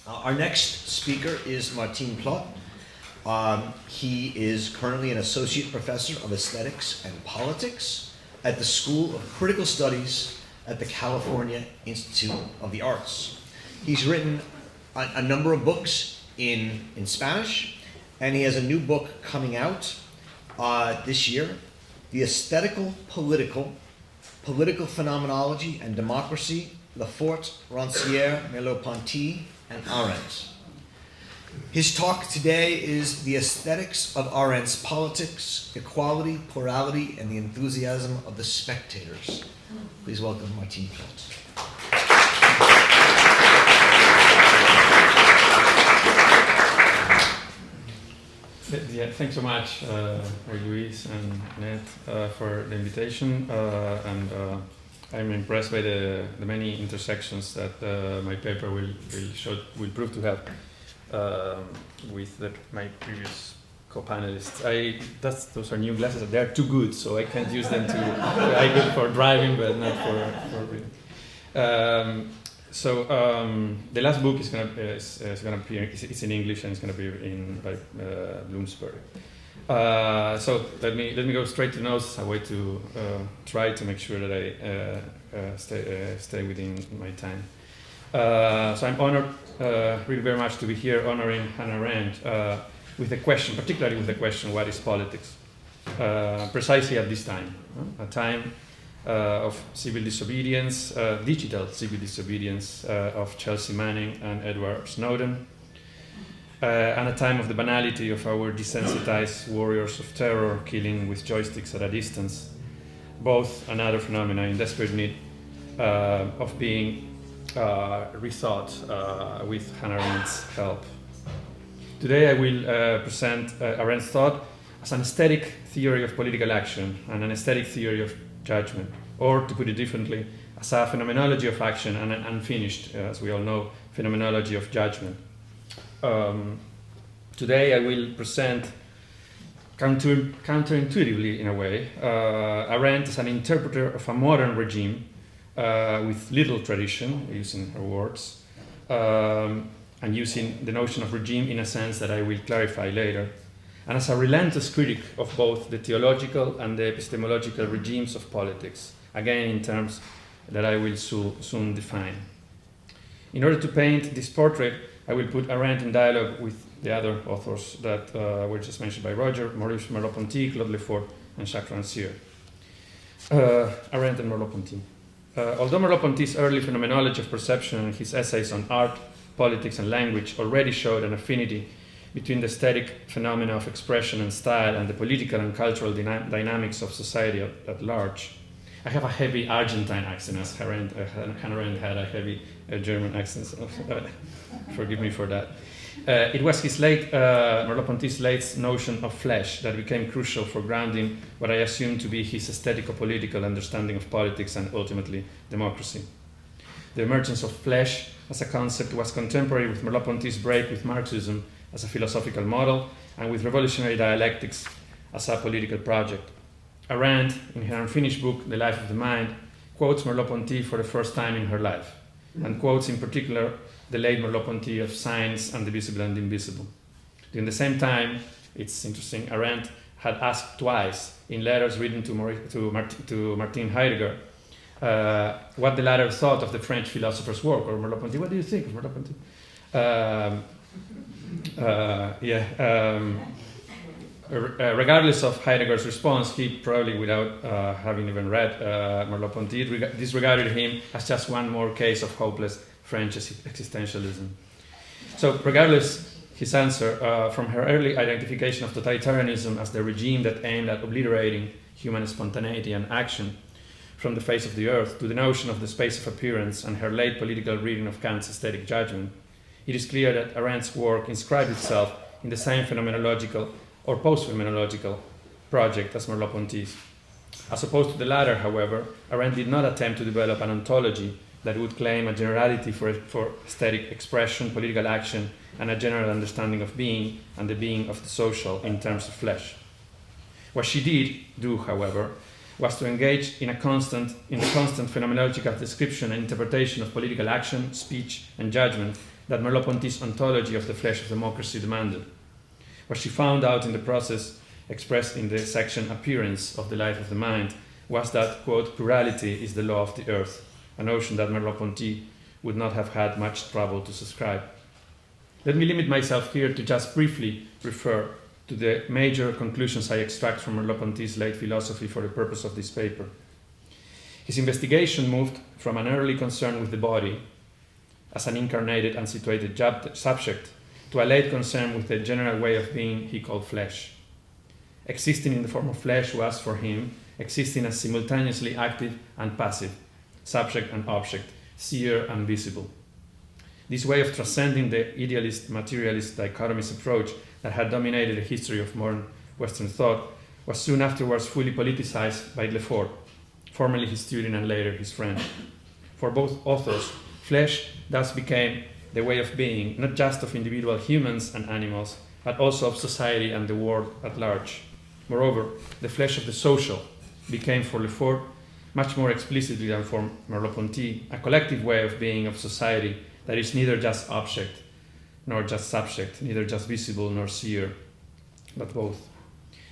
Our next speaker is Martin Plot. He is currently an associate professor of aesthetics and politics at the School of Critical Studies at the California Institute of the Arts. He's written a number of books in Spanish, and he has a new book coming out this year, The Aesthetical Political Phenomenology and Democracy, Lefort, Rancière, Merleau-Ponty, and Arendt. His talk today is The Aesthetics of Arendt's Politics, Equality, Plurality, and the Enthusiasm of the Spectators. Please welcome Martin Plot. Yeah, thanks so much, Luis and Ned, for the invitation. I'm impressed by the many intersections that my paper will prove to have with my previous co-panelists. Those are new glasses. They're too good, so I can't use them they're good for driving, but not for reading. The last book is going to appear. It's in English and it's going to be by Bloomsbury. So let me go straight to notes. A way to try to make sure that I stay within my time. So I'm honored, really very much, to be here honoring Hannah Arendt with the question, particularly with the question, what is politics? Precisely at this time, a time of civil disobedience, digital civil disobedience of Chelsea Manning and Edward Snowden, and a time of the banality of our desensitized warriors of terror killing with joysticks at a distance, both another phenomena in desperate need of being rethought with Hannah Arendt's help. Today I will present Arendt's thought as an aesthetic theory of political action and an aesthetic theory of judgment, or to put it differently, as a phenomenology of action and an unfinished, as we all know, phenomenology of judgment. Today I will present counterintuitively, in a way, Arendt as an interpreter of a modern regime with little tradition, using her words, and using the notion of regime in a sense that I will clarify later, and as a relentless critic of both the theological and the epistemological regimes of politics, again in terms that I will soon define. In order to paint this portrait, I will put Arendt in dialogue with the other authors that were just mentioned by Roger, Maurice Merleau-Ponty, Claude Lefort, and Jacques Rancière. Arendt and Merleau-Ponty. Although Merleau-Ponty's early phenomenology of perception and his essays on art, politics, and language already showed an affinity between the aesthetic phenomena of expression and style and the political and cultural dynamics of society at large. I have a heavy Argentine accent, as Hannah Arendt had a heavy German accent, so forgive me for that. It was his Merleau-Ponty's late notion of flesh that became crucial for grounding what I assume to be his aesthetico-political understanding of politics and ultimately democracy. The emergence of flesh as a concept was contemporary with Merleau-Ponty's break with Marxism as a philosophical model and with revolutionary dialectics as a political project. Arendt, in her unfinished book, The Life of the Mind, quotes Merleau-Ponty for the first time in her life, and quotes in particular the late Merleau-Ponty of Science and the Visible and Invisible. During the same time, it's interesting, Arendt had asked twice in letters written to Martin Heidegger what the latter thought of the French philosopher's work, or Merleau-Ponty. What do you think of Merleau-Ponty? Regardless of Heidegger's response, he probably, without having even read Merleau-Ponty, disregarded him as just one more case of hopeless French existentialism. So, regardless his answer, from her early identification of totalitarianism as the regime that aimed at obliterating human spontaneity and action from the face of the earth, to the notion of the space of appearance and her late political reading of Kant's aesthetic judgment, it is clear that Arendt's work inscribed itself in the same phenomenological or post-phenomenological project as Merleau-Ponty's. As opposed to the latter, however, Arendt did not attempt to develop an ontology that would claim a generality for aesthetic expression, political action, and a general understanding of being and the being of the social in terms of flesh. What she did do, however, was to engage in the constant phenomenological description and interpretation of political action, speech, and judgment that Merleau-Ponty's ontology of the flesh of democracy demanded. What she found out in the process, expressed in the section Appearance of the Life of the Mind, was that, quote, plurality is the law of the earth, a notion that Merleau-Ponty would not have had much trouble to subscribe. Let me limit myself here to just briefly refer to the major conclusions I extract from Merleau-Ponty's late philosophy for the purpose of this paper. His investigation moved from an early concern with the body as an incarnated and situated subject to a late concern with the general way of being he called flesh. Existing in the form of flesh was, for him, existing as simultaneously active and passive, subject and object, seer and visible. This way of transcending the idealist-materialist dichotomous approach that had dominated the history of modern Western thought was soon afterwards fully politicized by Lefort, formerly his student and later his friend. For both authors, flesh thus became the way of being, not just of individual humans and animals, but also of society and the world at large. Moreover, the flesh of the social became for Lefort, much more explicitly than for Merleau-Ponty, a collective way of being of society that is neither just object nor just subject, neither just visible nor seer, but both.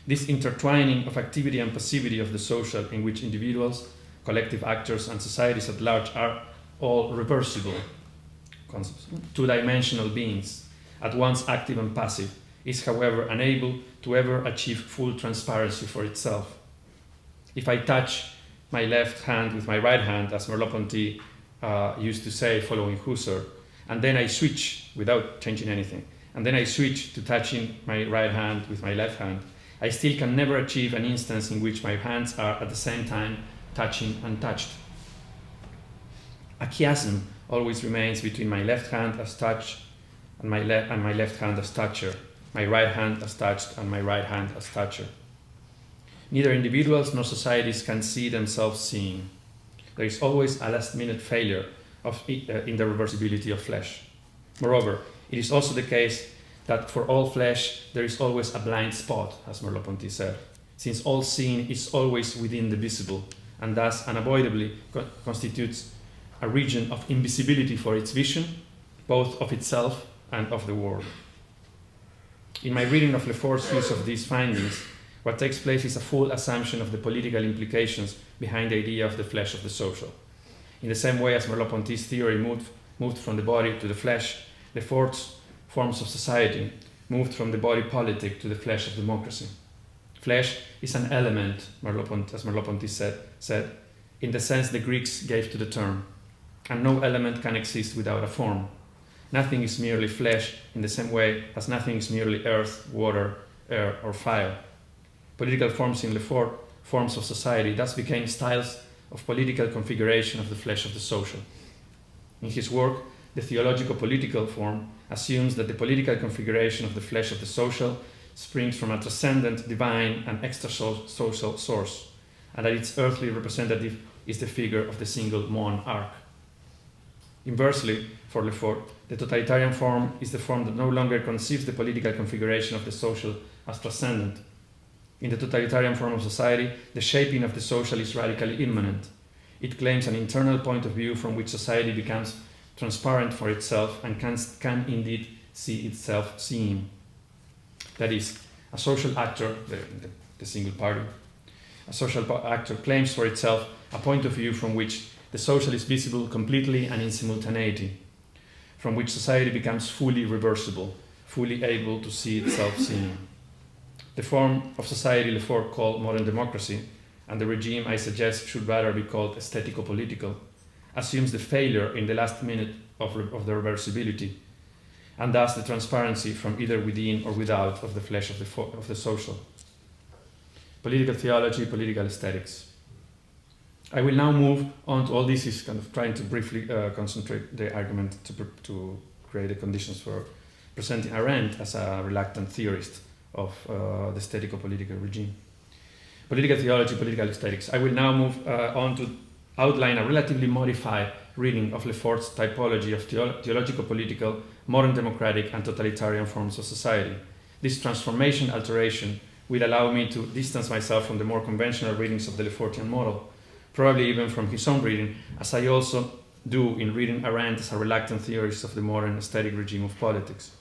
This intertwining of activity and passivity of the social, in which individuals, collective actors, and societies at large are all reversible concepts, two-dimensional beings, at once active and passive, is, however, unable to ever achieve full transparency for itself. If I touch my left hand with my right hand, as Merleau-Ponty used to say following Husserl, and then I switch without changing anything, and then I switch to touching my right hand with my left hand, I still can never achieve an instance in which my hands are at the same time touching and touched. A chiasm always remains between my left hand as touch and my left hand as toucher, my right hand as touched and my right hand as toucher. Neither individuals nor societies can see themselves seeing. There is always a last-minute failure in the reversibility of flesh. Moreover, it is also the case that for all flesh there is always a blind spot, as Merleau-Ponty said, since all seeing is always within the visible, and thus unavoidably constitutes a region of invisibility for its vision, both of itself and of the world. In my reading of Lefort's use of these findings, what takes place is a full assumption of the political implications behind the idea of the flesh of the social. In the same way as Merleau-Ponty's theory moved from the body to the flesh, Lefort's forms of society moved from the body politic to the flesh of democracy. Flesh is an element, as Merleau-Ponty said, in the sense the Greeks gave to the term, and no element can exist without a form. Nothing is merely flesh in the same way as nothing is merely earth, water, air, or fire. Political forms in Lefort, forms of society, thus became styles of political configuration of the flesh of the social. In his work, the theologico-political form assumes that the political configuration of the flesh of the social springs from a transcendent, divine, and extra-social source, and that its earthly representative is the figure of the single monarch. Inversely, for Lefort, the totalitarian form is the form that no longer conceives the political configuration of the social as transcendent. In the totalitarian form of society, the shaping of the social is radically immanent. It claims an internal point of view from which society becomes transparent for itself and can indeed see itself seeing. That is, a social actor, the single party, a social actor claims for itself a point of view from which the social is visible completely and in simultaneity, from which society becomes fully reversible, fully able to see itself seeing. The form of society Lefort called modern democracy, and the regime I suggest should rather be called aesthetico-political, assumes the failure in the last minute of the reversibility, and thus the transparency from either within or without of the flesh of the social. Political theology, political aesthetics. I will now move on to all this is kind of trying to briefly concentrate the argument to create the conditions for presenting Arendt as a reluctant theorist of the aesthetico-political regime. Political theology, political aesthetics. I will now move on to outline a relatively modified reading of Lefort's typology of theological-political, modern democratic, and totalitarian forms of society. This transformation alteration will allow me to distance myself from the more conventional readings of the Lefortian model, probably even from his own reading, as I also do in reading Arendt as a reluctant theorist of the modern aesthetic regime of politics.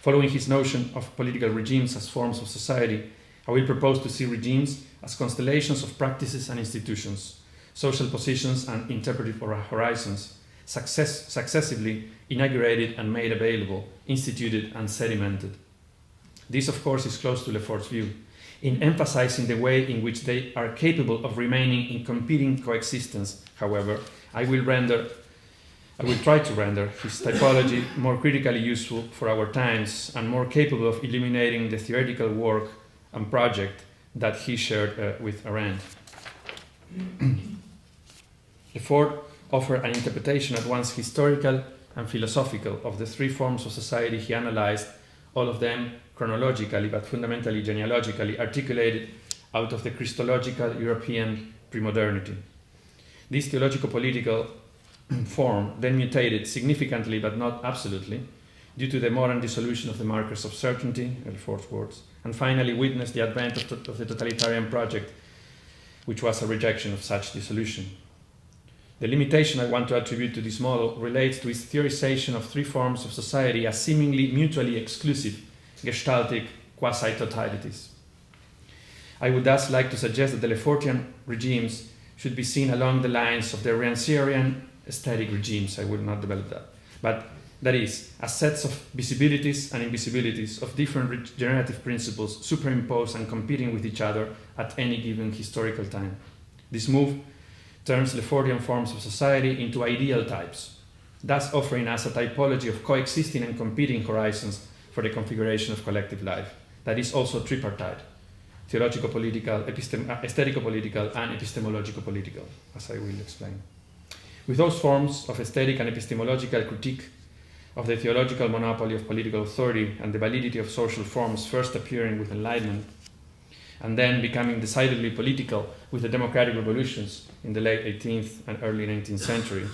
Following his notion of political regimes as forms of society, I will propose to see regimes as constellations of practices and institutions, social positions and interpretive horizons, successively inaugurated and made available, instituted and sedimented. This, of course, is close to Lefort's view, in emphasizing the way in which they are capable of remaining in competing coexistence. However, I will try to render his typology more critically useful for our times and more capable of illuminating the theoretical work and project that he shared with Arendt. Lefort offered an interpretation at once historical and philosophical of the three forms of society he analyzed, all of them chronologically but fundamentally genealogically articulated out of the Christological European premodernity. This theological-political form then mutated significantly but not absolutely due to the modern dissolution of the markers of certainty, Lefort's words, and finally witnessed the advent of the totalitarian project, which was a rejection of such dissolution. The limitation I want to attribute to this model relates to its theorization of three forms of society as seemingly mutually exclusive, gestaltic quasi-totalities. I would thus like to suggest that the Lefortian regimes should be seen along the lines of the Rancierian aesthetic regimes. I will not develop that. But that is, as sets of visibilities and invisibilities of different generative principles superimposed and competing with each other at any given historical time. This move turns Lefortian forms of society into ideal types, thus offering us a typology of coexisting and competing horizons for the configuration of collective life. That is also tripartite: theologico-political, aesthetico-political, and epistemologico-political, as I will explain. With those forms of aesthetic and epistemological critique of the theological monopoly of political authority and the validity of social forms first appearing with Enlightenment, and then becoming decidedly political with the democratic revolutions in the late 18th and early 19th century,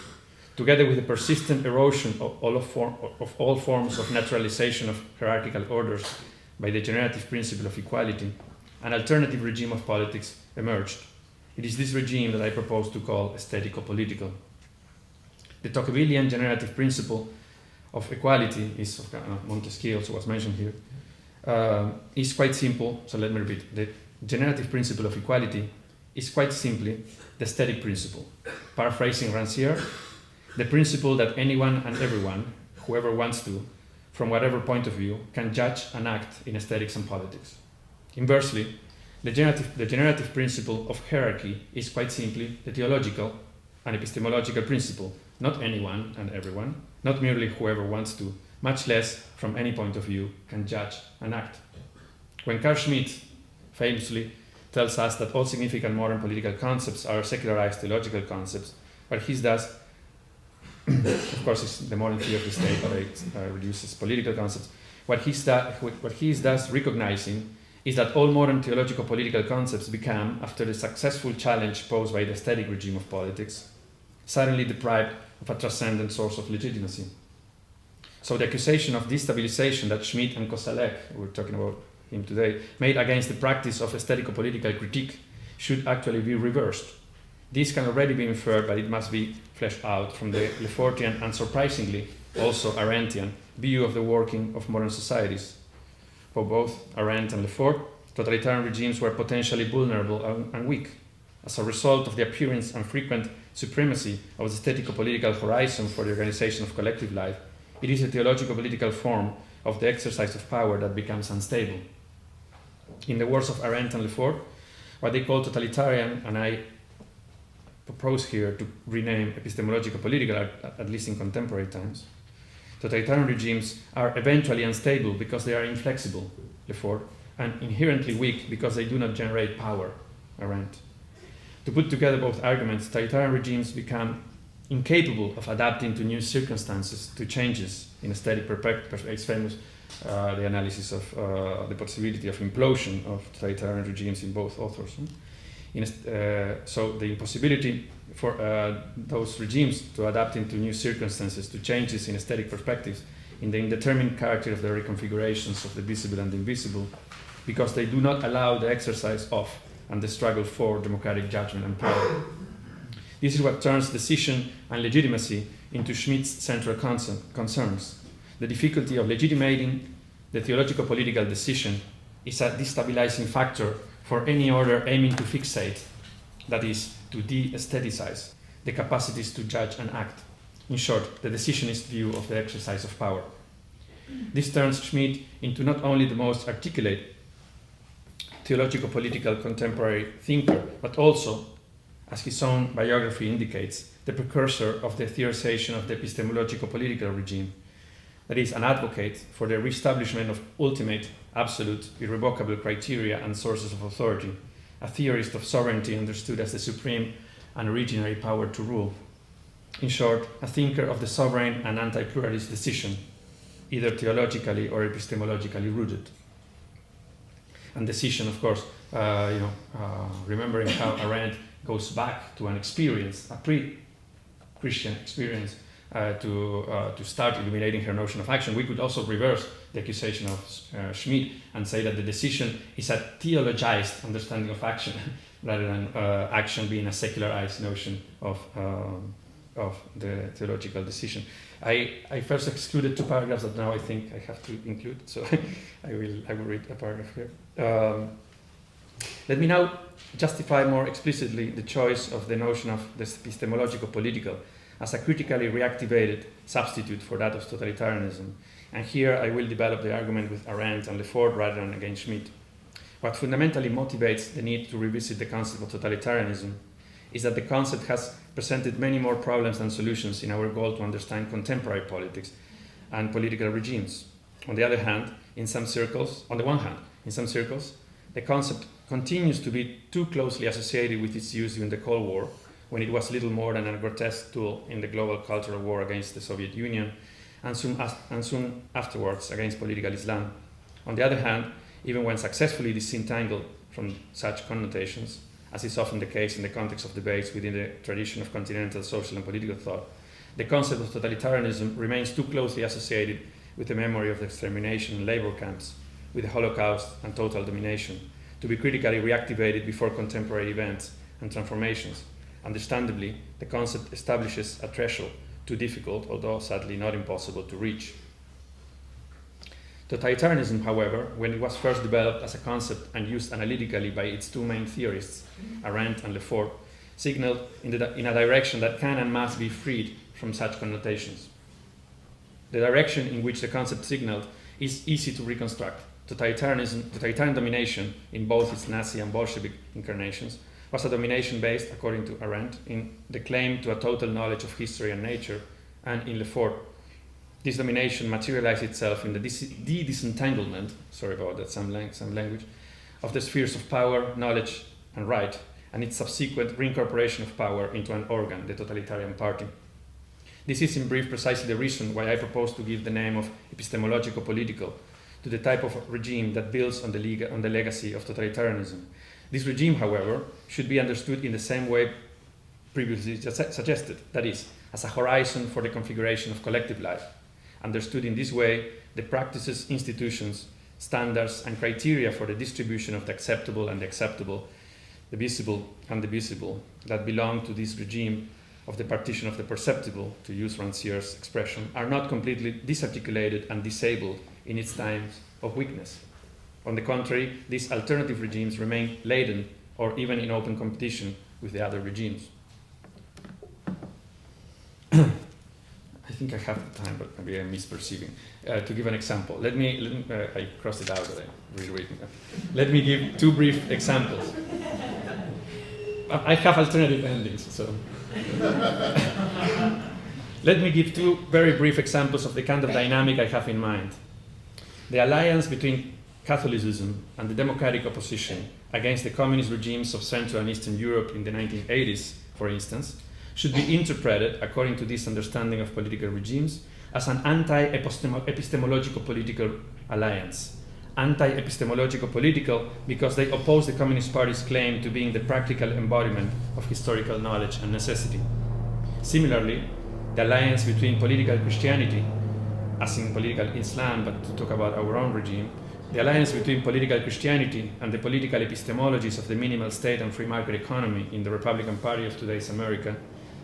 together with the persistent erosion of all forms of naturalization of hierarchical orders by the generative principle of equality, an alternative regime of politics emerged. It is this regime that I propose to call aesthetico-political. The Tocquevillian generative principle of equality is, Montesquieu also was mentioned here, is quite simple. So let me repeat. The generative principle of equality is quite simply the aesthetic principle. Paraphrasing Rancière, the principle that anyone and everyone, whoever wants to, from whatever point of view, can judge and act in aesthetics and politics. Inversely, the generative principle of hierarchy is quite simply the theological and epistemological principle. Not anyone and everyone, not merely whoever wants to, much less from any point of view, can judge and act. When Carl Schmitt famously tells us that all significant modern political concepts are secularized theological concepts, what he does, of course, is the modern theory of the state, but it reduces political concepts. What he is thus recognizing is that all modern theological political concepts become, after the successful challenge posed by the aesthetic regime of politics, suddenly deprived of a transcendent source of legitimacy. So the accusation of destabilization that Schmitt and Koselleck, we're talking about him today, made against the practice of aesthetico-political critique should actually be reversed. This can already be inferred, but it must be fleshed out from the Lefortian and, surprisingly, also Arendtian view of the working of modern societies. For both Arendt and Lefort, totalitarian regimes were potentially vulnerable and weak. As a result of the appearance and frequent supremacy of the aesthetico-political horizon for the organization of collective life, it is a theologico-political form of the exercise of power that becomes unstable. In the words of Arendt and Lefort, what they call totalitarian, and I propose here to rename epistemologico-political, at least in contemporary times, totalitarian regimes are eventually unstable because they are inflexible, Lefort, and inherently weak because they do not generate power, Arendt. To put together both arguments, totalitarian regimes become incapable of adapting to new circumstances, to changes in aesthetic perspective. It's famous, the analysis of the possibility of implosion of totalitarian regimes in both authors. So the impossibility for those regimes to adapt into new circumstances, to changes in aesthetic perspectives, in the indeterminate character of the reconfigurations of the visible and the invisible, because they do not allow the exercise of and the struggle for democratic judgment and power. This is what turns decision and legitimacy into Schmidt's central concerns. The difficulty of legitimating the theological political decision is a destabilizing factor for any order aiming to fixate, that is, to de-aestheticize, the capacities to judge and act. In short, the decisionist view of the exercise of power. This turns Schmidt into not only the most articulate theological political contemporary thinker, but also, as his own biography indicates, the precursor of the theorization of the epistemological political regime, that is, an advocate for the reestablishment of ultimate, absolute, irrevocable criteria and sources of authority, a theorist of sovereignty understood as the supreme and originary power to rule. In short, a thinker of the sovereign and anti-pluralist decision, either theologically or epistemologically rooted. And decision, of course, remembering how Arendt goes back to an experience, a pre-Christian experience, to start illuminating her notion of action. We could also reverse the accusation of Schmidt and say that the decision is a theologized understanding of action, rather than action being a secularized notion of the theological decision. I first excluded 2 paragraphs that now I think I have to include, so I will read a paragraph here. Let me now justify more explicitly the choice of the notion of the epistemological political as a critically reactivated substitute for that of totalitarianism. And here I will develop the argument with Arendt and Lefort rather than against Schmidt. What fundamentally motivates the need to revisit the concept of totalitarianism is that the concept has presented many more problems than solutions in our goal to understand contemporary politics and political regimes. On the other hand, in some circles, the concept continues to be too closely associated with its use during the Cold War, when it was little more than a grotesque tool in the global cultural war against the Soviet Union, and soon afterwards against political Islam. On the other hand, even when successfully disentangled from such connotations, as is often the case in the context of debates within the tradition of continental social and political thought, the concept of totalitarianism remains too closely associated with the memory of the extermination in labor camps, with the Holocaust and total domination, to be critically reactivated before contemporary events and transformations. Understandably, the concept establishes a threshold too difficult, although sadly not impossible, to reach. Totalitarianism, however, when it was first developed as a concept and used analytically by its 2 main theorists, Arendt and Lefort, signaled in a direction that can and must be freed from such connotations. The direction in which the concept signaled is easy to reconstruct. Totalitarian domination, in both its Nazi and Bolshevik incarnations, was a domination based, according to Arendt, in the claim to a total knowledge of history and nature, and in Lefort, this domination materialized itself in the disentanglement, sorry about that, some language, of the spheres of power, knowledge, and right, and its subsequent reincorporation of power into an organ, the totalitarian party. This is, in brief, precisely the reason why I propose to give the name of epistemological political to the type of regime that builds on the legacy of totalitarianism. This regime, however, should be understood in the same way previously suggested, that is, as a horizon for the configuration of collective life. Understood in this way, the practices, institutions, standards, and criteria for the distribution of the acceptable and the acceptable, the visible and the visible, that belong to this regime of the partition of the perceptible, to use Ranciere's expression, are not completely disarticulated and disabled in its times of weakness. On the contrary, these alternative regimes remain laden or even in open competition with the other regimes. I think I have the time, but maybe I'm misperceiving. To give an example, I crossed it out, but I'm rereading it. Let me give 2 brief examples. I have alternative endings, so. Let me give 2 very brief examples of the kind of dynamic I have in mind. The alliance between Catholicism and the democratic opposition against the communist regimes of Central and Eastern Europe in the 1980s, for instance, should be interpreted, according to this understanding of political regimes, as an anti-epistemological political alliance. Anti-epistemological political because they oppose the Communist Party's claim to being the practical embodiment of historical knowledge and necessity. Similarly, the alliance between political Christianity, as in political Islam, but to talk about our own regime, The alliance between political Christianity and the political epistemologies of the minimal state and free market economy in the Republican Party of today's America,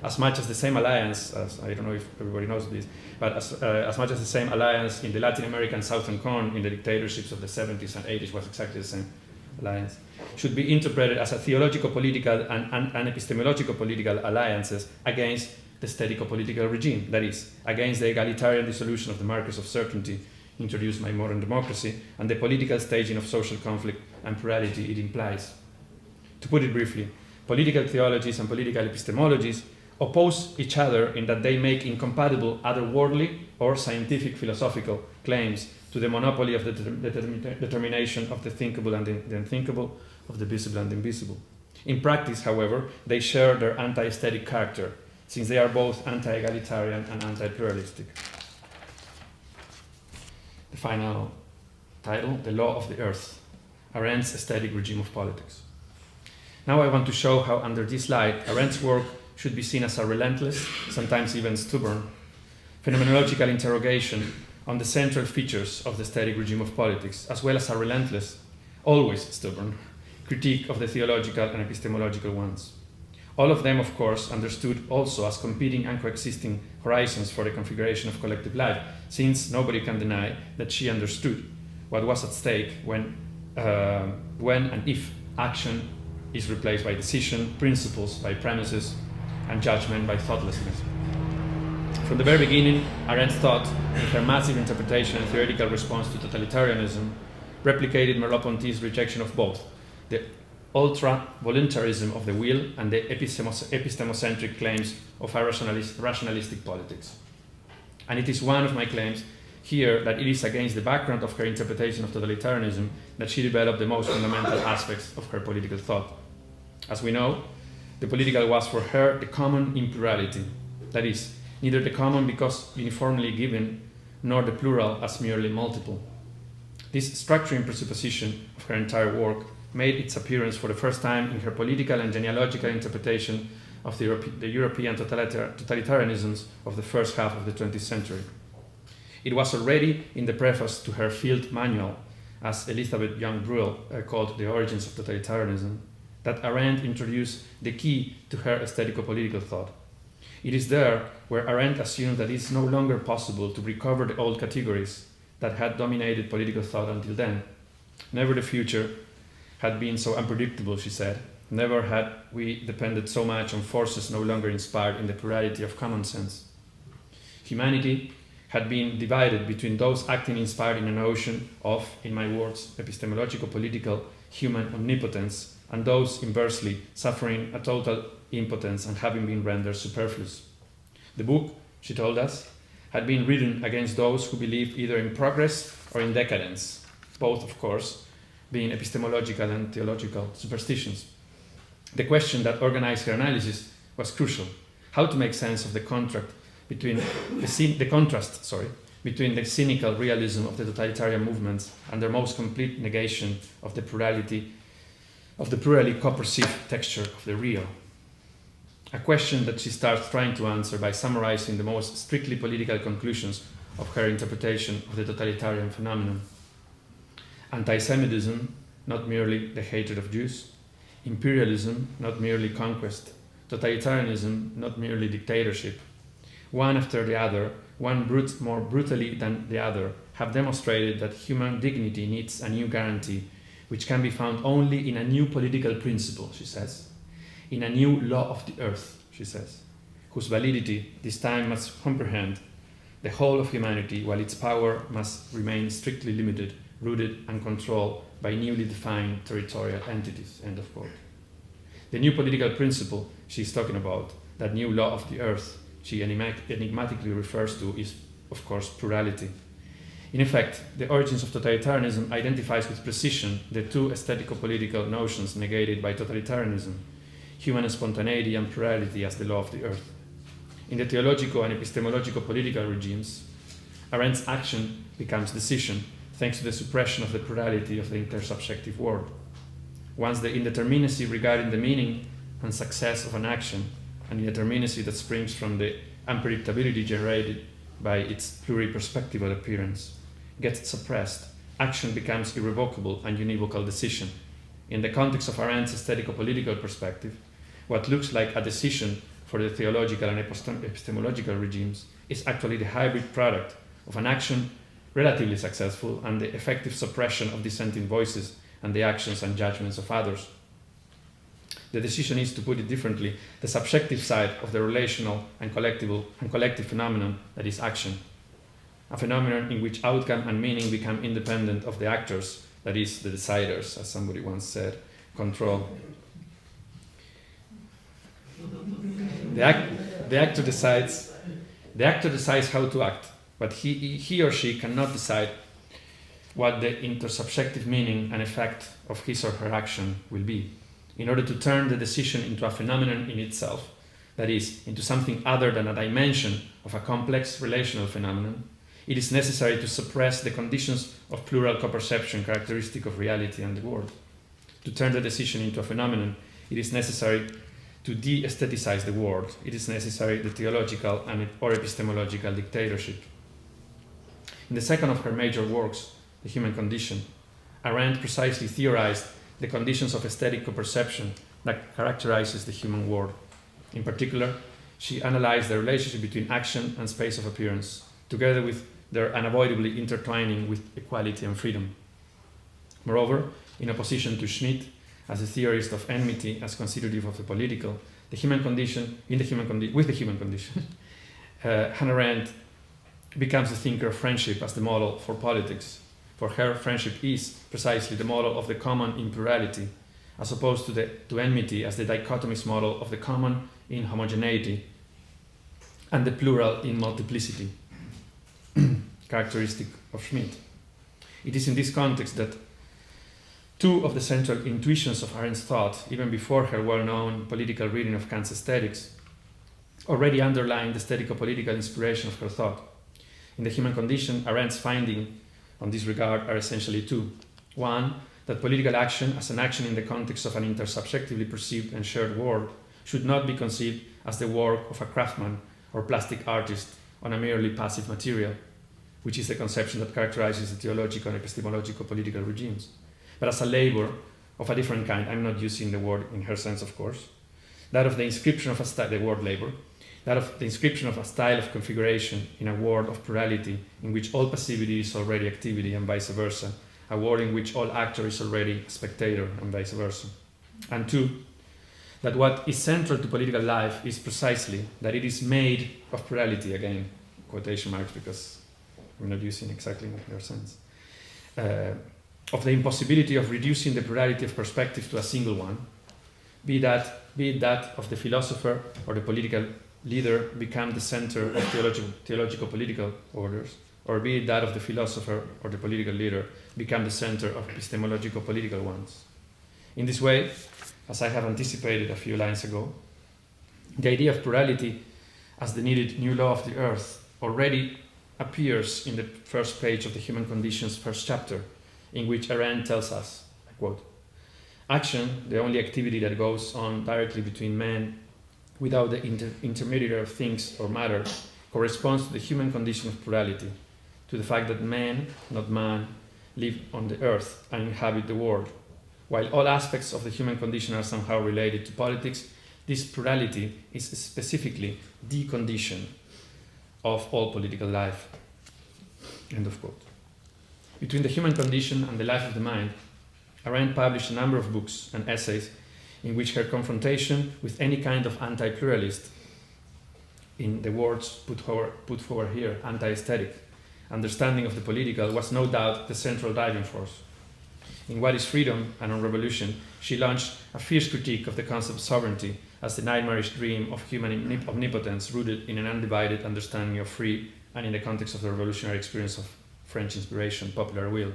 as much as the same alliance, as I don't know if everybody knows this, but as much as the same alliance in the Latin American Southern Cone in the dictatorships of the 70s and 80s was exactly the same alliance, should be interpreted as a theological political and epistemological political alliances against the aesthetico-political regime, that is, against the egalitarian dissolution of the markers of certainty introduced by modern democracy and the political staging of social conflict and plurality it implies. To put it briefly, political theologies and political epistemologies oppose each other in that they make incompatible otherworldly or scientific philosophical claims to the monopoly of the determination of the thinkable and the unthinkable, of the visible and the invisible. In practice, however, they share their anti-aesthetic character, since they are both anti-egalitarian and anti-pluralistic. The final title, The Law of the Earth, Arendt's Aesthetic Regime of Politics. Now I want to show how under this light, Arendt's work should be seen as a relentless, sometimes even stubborn, phenomenological interrogation on the central features of the aesthetic regime of politics, as well as a relentless, always stubborn, critique of the theological and epistemological ones. All of them, of course, understood also as competing and coexisting horizons for the configuration of collective life, since nobody can deny that she understood what was at stake when and if action is replaced by decision, principles by premises, and judgment by thoughtlessness. From the very beginning, Arendt thought, in her massive interpretation and theoretical response to totalitarianism, replicated Merleau-Ponty's rejection of both the ultra-voluntarism of the will and the epistemocentric claims of a rationalistic politics. And it is one of my claims here that it is against the background of her interpretation of totalitarianism that she developed the most fundamental aspects of her political thought. As we know, the political was for her the common in plurality, that is, neither the common because uniformly given, nor the plural as merely multiple. This structuring presupposition of her entire work made its appearance for the first time in her political and genealogical interpretation of the European totalitarianisms of the first half of the 20th century. It was already in the preface to her field manual, as Elizabeth Young Bruhl called The Origins of Totalitarianism, that Arendt introduced the key to her aesthetico-political thought. It is there where Arendt assumed that it is no longer possible to recover the old categories that had dominated political thought until then. Never the future had been so unpredictable, she said. Never had we depended so much on forces no longer inspired in the plurality of common sense. Humanity had been divided between those acting inspired in a notion of, in my words, epistemological-political human omnipotence, and those, inversely, suffering a total impotence and having been rendered superfluous. The book, she told us, had been written against those who believed either in progress or in decadence, both, of course, being epistemological and theological superstitions. The question that organized her analysis was crucial: how to make sense of the contrast between the cynical realism of the totalitarian movements and their most complete negation of the plurality, of the plurally co-perceived texture of the real. A question that she starts trying to answer by summarizing the most strictly political conclusions of her interpretation of the totalitarian phenomenon. Anti-Semitism, not merely the hatred of Jews; imperialism, not merely conquest; totalitarianism, not merely dictatorship. One after the other, one more brutally than the other, have demonstrated that human dignity needs a new guarantee, which can be found only in a new political principle, she says, in a new law of the earth, she says, whose validity this time must comprehend the whole of humanity, while its power must remain strictly limited, rooted and controlled by newly defined territorial entities, end of quote. The new political principle she is talking about, that new law of the earth she enigmatically refers to, is, of course, plurality. In effect, The Origins of Totalitarianism identifies with precision the two aesthetico-political notions negated by totalitarianism: human spontaneity and plurality as the law of the earth. In the theological and epistemological-political regimes, Arendt's action becomes decision, thanks to the suppression of the plurality of the intersubjective world. Once the indeterminacy regarding the meaning and success of an action, an indeterminacy that springs from the unpredictability generated by its pluriperspectival appearance, gets suppressed, action becomes irrevocable and univocal decision. In the context of Arendt's aesthetico-political perspective, what looks like a decision for the theological and epistemological regimes is actually the hybrid product of an action relatively successful and the effective suppression of dissenting voices and the actions and judgments of others. The decision is, to put it differently, the subjective side of the relational and collective phenomenon that is action, a phenomenon in which outcome and meaning become independent of the actors, that is, the deciders, as somebody once said, control. The actor decides how to act, but he or she cannot decide what the intersubjective meaning and effect of his or her action will be. In order to turn the decision into a phenomenon in itself, that is, into something other than a dimension of a complex relational phenomenon, it is necessary to suppress the conditions of plural co-perception characteristic of reality and the world. To turn the decision into a phenomenon, it is necessary to de-aestheticize the world. It is necessary the theological or epistemological dictatorship. In the second of her major works, The Human Condition, Arendt precisely theorized the conditions of aesthetic co-perception that characterizes the human world. In particular, she analyzed the relationship between action and space of appearance, together with their unavoidably intertwining with equality and freedom. Moreover, in opposition to Schmidt, as a theorist of enmity as constitutive of the political, with the human condition, Hannah Arendt becomes a thinker of friendship as the model for politics. For her, friendship is precisely the model of the common in plurality, as opposed to enmity as the dichotomist model of the common in homogeneity and the plural in multiplicity, characteristic of Schmidt. It is in this context that two of the central intuitions of Arendt's thought, even before her well-known political reading of Kant's aesthetics, already underlined the aesthetico-political inspiration of her thought. In The Human Condition, Arendt's findings on this regard are essentially two. One, that political action as an action in the context of an intersubjectively perceived and shared world should not be conceived as the work of a craftsman or plastic artist on a merely passive material, which is the conception that characterizes the theological and epistemological political regimes, but as a labor of a different kind. I'm not using the word in her sense, of course. That of the inscription of a style, the word labor, that of the inscription of a style of configuration in a world of plurality in which all passivity is already activity and vice versa, a world in which all actor is already a spectator and vice versa. And two, that what is central to political life is precisely that it is made of plurality, again, quotation marks because I'm not using exactly their sense, of the impossibility of reducing the plurality of perspective to a single one, be it that of the philosopher or the political leader become the center of theological political orders, or be it that of the philosopher or the political leader become the center of epistemological political ones. In this way, as I have anticipated a few lines ago, the idea of plurality as the needed new law of the earth already appears in the first page of The Human Condition's first chapter, in which Arendt tells us, I quote, "Action, the only activity that goes on directly between men without the intermediary of things or matter, corresponds to the human condition of plurality, to the fact that men, not man, live on the earth and inhabit the world. While all aspects of the human condition are somehow related to politics, this plurality is specifically the condition of all political life." End of quote. Between The Human Condition and The Life of the Mind, Arendt published a number of books and essays in which her confrontation with any kind of anti-pluralist, in the words put forward here, anti-aesthetic, understanding of the political was no doubt the central driving force. In What is Freedom and on Revolution, she launched a fierce critique of the concept of sovereignty as the nightmarish dream of human omnipotence rooted in an undivided understanding of free and in the context of the revolutionary experience of French inspiration, popular will.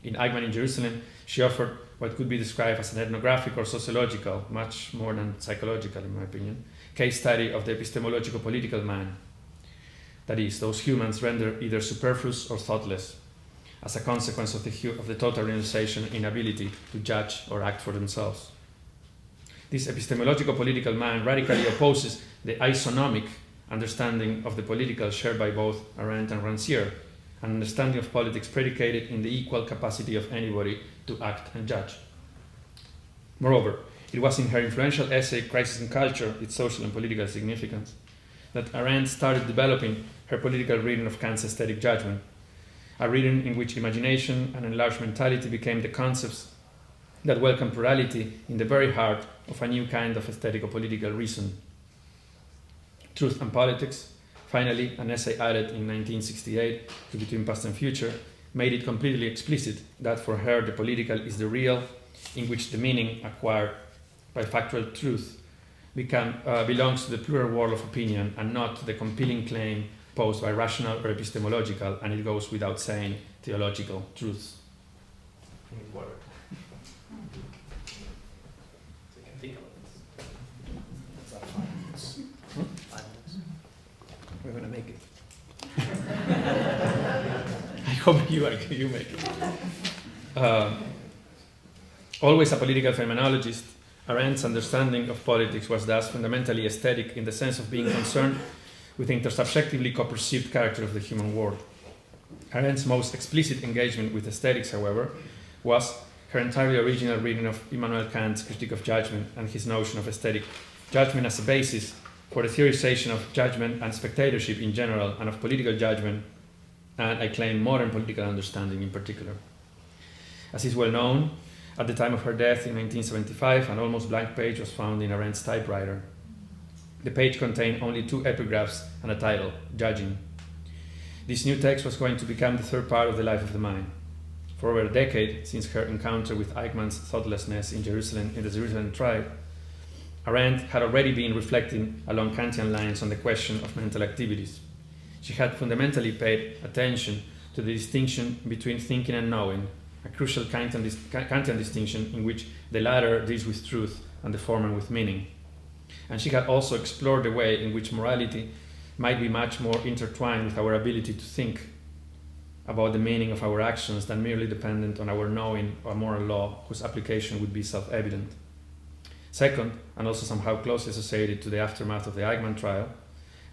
In Eichmann in Jerusalem, she offered what could be described as an ethnographic or sociological, much more than psychological in my opinion, case study of the epistemological political man. That is, those humans rendered either superfluous or thoughtless, as a consequence of the total realization inability to judge or act for themselves. This epistemological political man radically opposes the isonomic understanding of the political shared by both Arendt and Rancière, an understanding of politics predicated in the equal capacity of anybody to act and judge. Moreover, it was in her influential essay Crisis in Culture, Its Social and Political Significance, that Arendt started developing her political reading of Kant's aesthetic judgment, a reading in which imagination and enlarged mentality became the concepts that welcome plurality in the very heart of a new kind of aesthetico-political reason. Truth and Politics, finally, an essay added in 1968 to Between Past and Future, made it completely explicit that for her the political is the real in which the meaning acquired by factual truth belongs to the plural world of opinion and not to the compelling claim posed by rational or epistemological, and it goes without saying, theological truths. Water. So you can think of It's not 5 minutes. 5 minutes. We're going to make it. I hope you make it. Always a political phenomenologist, Arendt's understanding of politics was thus fundamentally aesthetic in the sense of being concerned with the intersubjectively co-perceived character of the human world. Arendt's most explicit engagement with aesthetics, however, was her entirely original reading of Immanuel Kant's Critique of Judgment and his notion of aesthetic judgment as a basis for the theorization of judgment and spectatorship in general, and of political judgment, and I claim modern political understanding in particular. As is well known, at the time of her death in 1975, an almost blank page was found in Arendt's typewriter. The page contained only 2 epigraphs and a title, Judging. This new text was going to become the third part of the life of the mind. For over a decade, since her encounter with Eichmann's thoughtlessness in the Jerusalem tribe, Arendt had already been reflecting along Kantian lines on the question of mental activities. She had fundamentally paid attention to the distinction between thinking and knowing, a crucial Kantian distinction in which the latter deals with truth and the former with meaning. And she had also explored the way in which morality might be much more intertwined with our ability to think about the meaning of our actions than merely dependent on our knowing a moral law whose application would be self-evident. Second, and also somehow closely associated to the aftermath of the Eichmann trial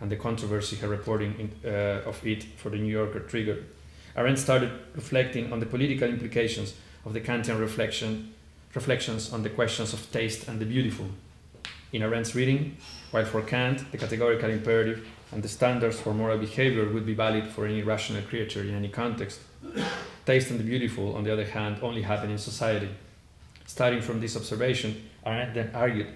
and the controversy her reporting of it for the New Yorker triggered, Arendt started reflecting on the political implications of the Kantian reflections on the questions of taste and the beautiful. In Arendt's reading, while for Kant the categorical imperative and the standards for moral behavior would be valid for any rational creature in any context, taste and the beautiful, on the other hand, only happen in society. Starting from this observation, Arendt then argued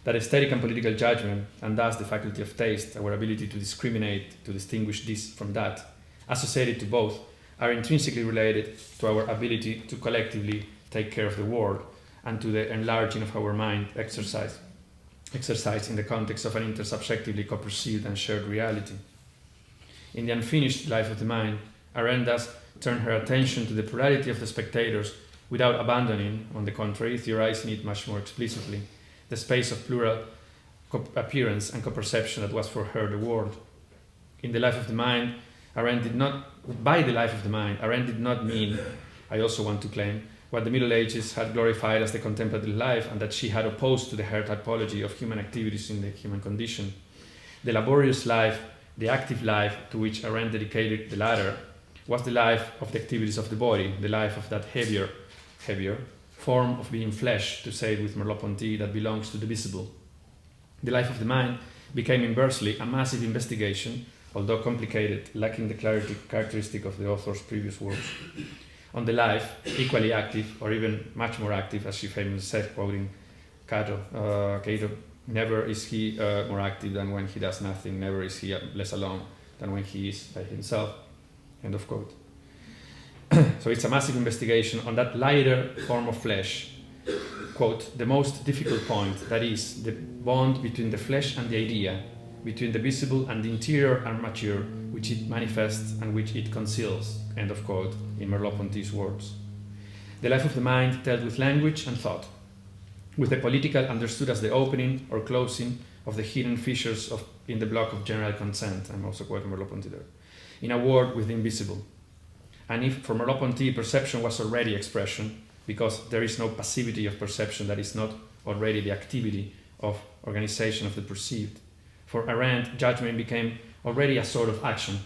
that aesthetic and political judgment, and thus the faculty of taste, our ability to discriminate, to distinguish this from that, associated to both, are intrinsically related to our ability to collectively take care of the world and to the enlarging of our mind exercise in the context of an intersubjectively co-perceived and shared reality. In the unfinished life of the mind, Arendt thus turned her attention to the plurality of the spectators without abandoning, on the contrary, theorizing it much more explicitly, the space of plural appearance and co-perception that was for her the world. In the life of the mind, by the life of the mind, Arendt did not mean, I also want to claim, what the Middle Ages had glorified as the contemplative life and that she had opposed to the her typology of human activities in the human condition. The laborious life, the active life to which Arendt dedicated the latter, was the life of the activities of the body, the life of that heavier form of being flesh, to say it with Merleau-Ponty, that belongs to the visible. The life of the mind became inversely a massive investigation, although complicated, lacking the clarity characteristic of the author's previous works, on the life, equally active, or even much more active, as she famously said, quoting Cato, never is he more active than when he does nothing, never is he less alone than when he is by himself, end of quote. So it's a massive investigation on that lighter form of flesh, quote, the most difficult point, that is, the bond between the flesh and the idea, between the visible and the interior armature, which it manifests and which it conceals, end of quote, in Merleau-Ponty's words. The life of the mind dealt with language and thought, with the political understood as the opening or closing of the hidden fissures in the block of general consent. I'm also quoting Merleau-Ponty there. In a word with the invisible. And if for Merleau-Ponty perception was already expression, because there is no passivity of perception that is not already the activity of organization of the perceived, for Arendt, judgment became already a sort of action,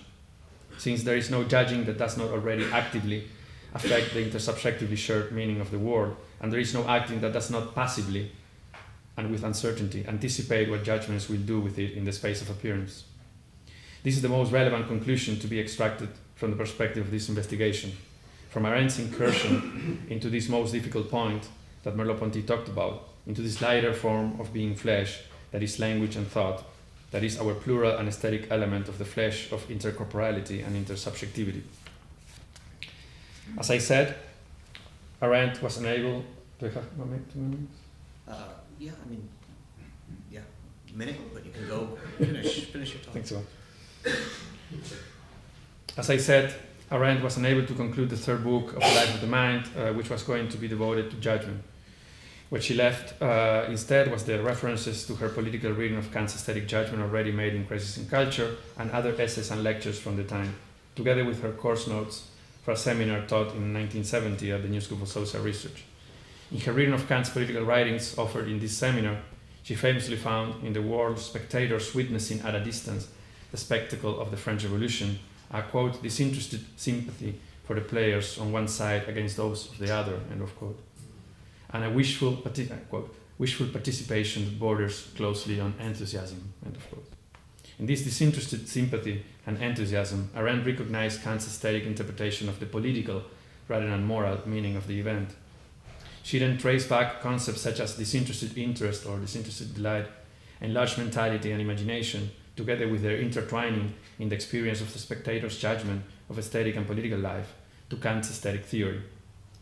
since there is no judging that does not already actively affect the intersubjectively shared meaning of the world, and there is no acting that does not passively and with uncertainty anticipate what judgments will do with it in the space of appearance. This is the most relevant conclusion to be extracted from the perspective of this investigation, from Arendt's incursion into this most difficult point that Merleau-Ponty talked about, into this lighter form of being flesh, that is language and thought, that is our plural and aesthetic element of the flesh of intercorporality and intersubjectivity. As I said, Arendt was unable to have 2 minutes? Yeah, I mean, yeah, minute, but you can go finish your talk. Thanks so much. As I said, Arendt was unable to conclude the third book of The Life of the Mind, which was going to be devoted to judgment. What she left instead was the references to her political reading of Kant's aesthetic judgment already made in Crisis in Culture, and other essays and lectures from the time, together with her course notes for a seminar taught in 1970 at the New School for Social Research. In her reading of Kant's political writings offered in this seminar, she famously found in the world spectators witnessing at a distance the spectacle of the French Revolution a, quote, disinterested sympathy for the players on one side against those of the other, end of quote, and a wishful participation that borders closely on enthusiasm, end of quote. In this disinterested sympathy and enthusiasm, Arendt recognized Kant's aesthetic interpretation of the political rather than moral meaning of the event. She then traced back concepts such as disinterested interest or disinterested delight, enlarged mentality and imagination, together with their intertwining in the experience of the spectator's judgment of aesthetic and political life, to Kant's aesthetic theory.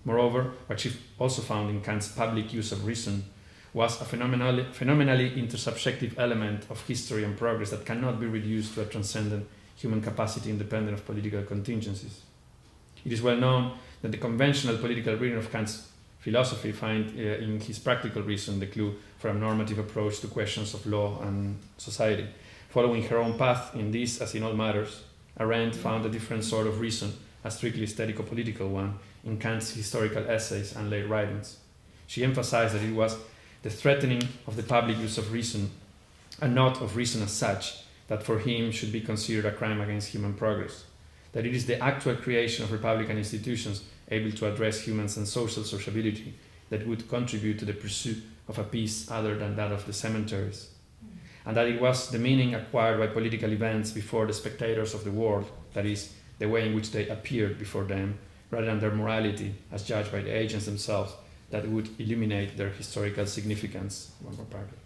Moreover, what she also found in Kant's public use of reason was a phenomenally intersubjective element of history and progress that cannot be reduced to a transcendent human capacity independent of political contingencies. It is well known that the conventional political reading of Kant's philosophy finds in his practical reason the clue for a normative approach to questions of law and society. Following her own path in this, as in all matters, Arendt found a different sort of reason, a strictly aesthetico-political one, in Kant's historical essays and late writings. She emphasized that it was the threatening of the public use of reason, and not of reason as such, that for him should be considered a crime against human progress. That it is the actual creation of republican institutions able to address humans and social sociability that would contribute to the pursuit of a peace other than that of the cemeteries. And that it was the meaning acquired by political events before the spectators of the world, that is, the way in which they appeared before them, rather than their morality as judged by the agents themselves, that would illuminate their historical significance. One more paragraph.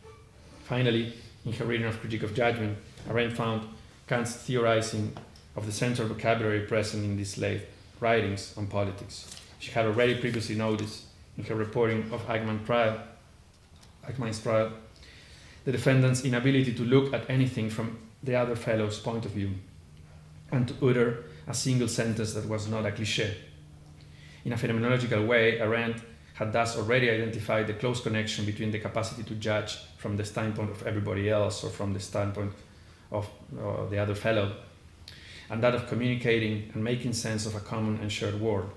Finally, in her reading of Critique of Judgment, Arendt found Kant's theorizing of the central vocabulary present in these late writings on politics. She had already previously noticed in her reporting of Eichmann's trial, the defendant's inability to look at anything from the other fellow's point of view, and to utter a single sentence that was not a cliché. In a phenomenological way, Arendt had thus already identified the close connection between the capacity to judge from the standpoint of everybody else or from the standpoint of the other fellow, and that of communicating and making sense of a common and shared world.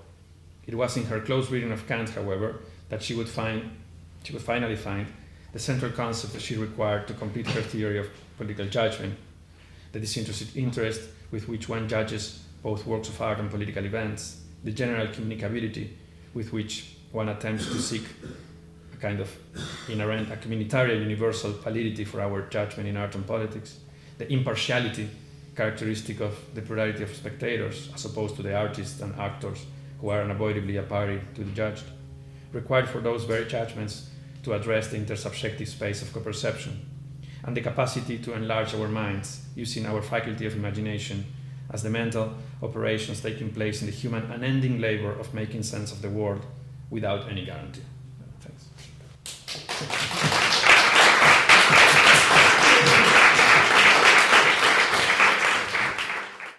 It was in her close reading of Kant, however, that she would finally find the central concept that she required to complete her theory of political judgment, the disinterested interest with which one judges both works of art and political events, the general communicability with which one attempts to seek a kind of inherent, a communitarian universal validity for our judgment in art and politics, the impartiality characteristic of the plurality of spectators as opposed to the artists and actors who are unavoidably a party to the judged, required for those very judgments to address the intersubjective space of co-perception, and the capacity to enlarge our minds using our faculty of imagination as the mental operations taking place in the human unending labor of making sense of the world without any guarantee. Thanks.